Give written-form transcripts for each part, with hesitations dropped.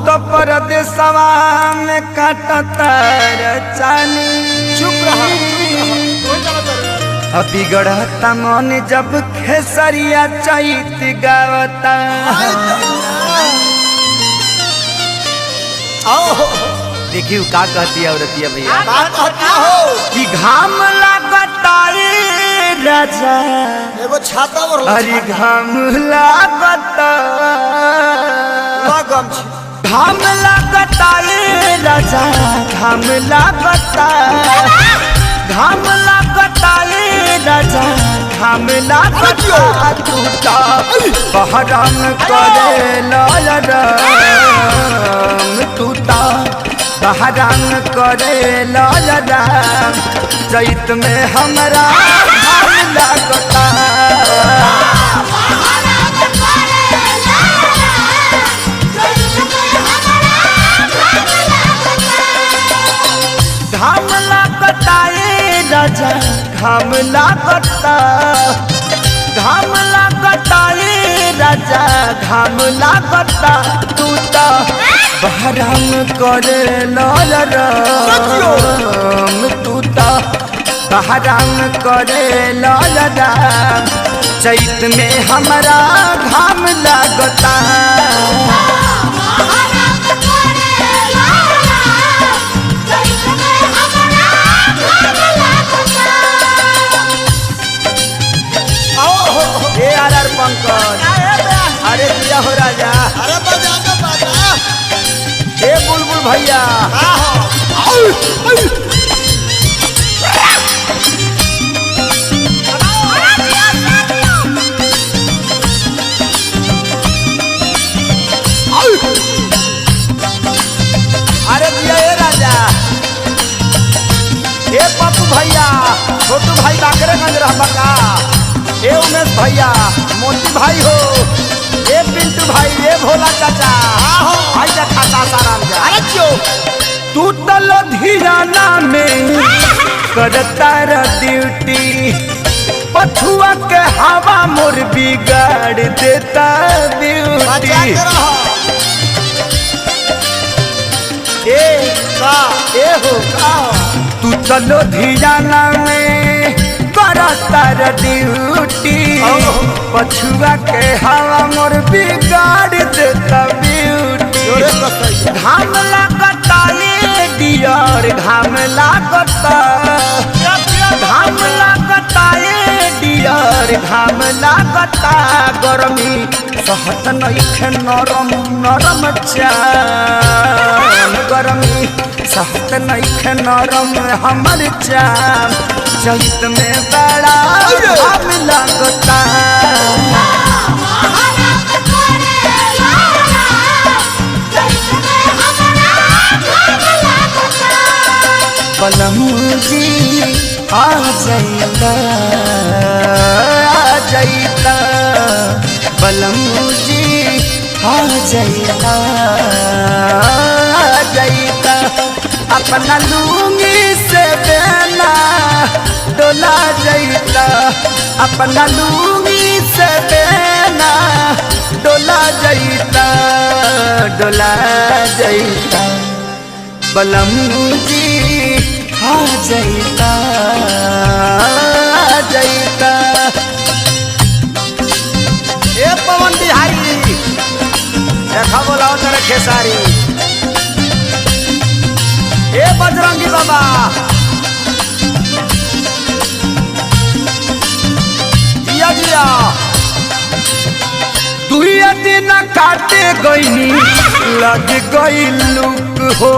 तो परदेसवा में काटता चानी। चुप रहा अभी गढ़ता मन जब खेसरिया चैत गावता। देखियो का कहती है औरतिया भैया कि घाम लागता राजा एगो छाता और अरे घाम लागता घाम लागता राजा घाम लागता घाम लागता राजा घाम लागता टूटा बहराम करे ललराम टूटा बहराम करे ललराम चैत में हमरा घाम लागता। घाम लागता राजा घाम लागता घाम लागता राजा घाम लागता टूटा बहराम करे ललराम टूटा बहराम करे ललराम चैत में हमरा घाम लागता। पंकज अरे दिया हो राजा अरे बजा दो बाजा ए बुलबुल भैया अरे दिया ए राजा ए पप्पू भैया छोटू भाई बाकरेगंज रहबा का ए उमेश भैया मोती भाई हो ए पिंटू भाई ए भोला चाचा भाई जा खाता साराम जा। अरे क्यों टूटल धीराना में करता ड्यूटी पछुआ के हवा मोर बिगाड़ देता ब्यूटी। ए का ए हो का टूटल धीराना में तार ड्यूटी पछुआ के हवा मोर बिगाड़ देता ब्यूटी। घाम लागता डियर घाम लागता घाम लागता डियर घाम लागता गरमी सहत नइखे नरम नरम चाम गरमी सहत नइखे नरम हमर चाम चैत में बड़ा घाम लागता। बलमू जी आ जाइता बलमू जी आ जाइता अपना लूंगी से बेना डोला जाइता अपना लूंगी से बेना डोला जाइता बलमू जी आ जाइता ए पवन बिहारी देखा बोलाओ तेरे खेसारी ए बजरंगी बाबा जिया जिया दुइया दिन काटे गईनी लग गई लुक हो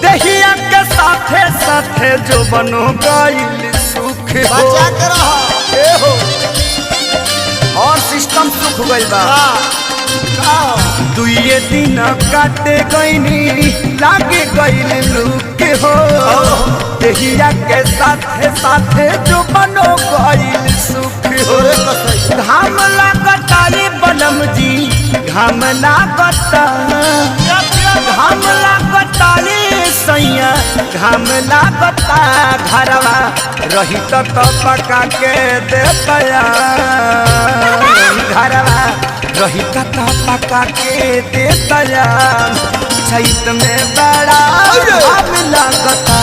दहिया के साथे साथे जो बनो गईल सुख हो ए हो और सिस्टम सुख गईल बा दुइये दिन काटे गईनी लागे गईल लुक हो दहिया के साथे साथे जो बनो गईल सुख हो। घाम लागता बनम जी घाम लागता घाम लागता सैया घाम लागता घरवा रही तो पका के देता घरवा रही कथा पका के देता यार चैत में बड़ा भाव लागता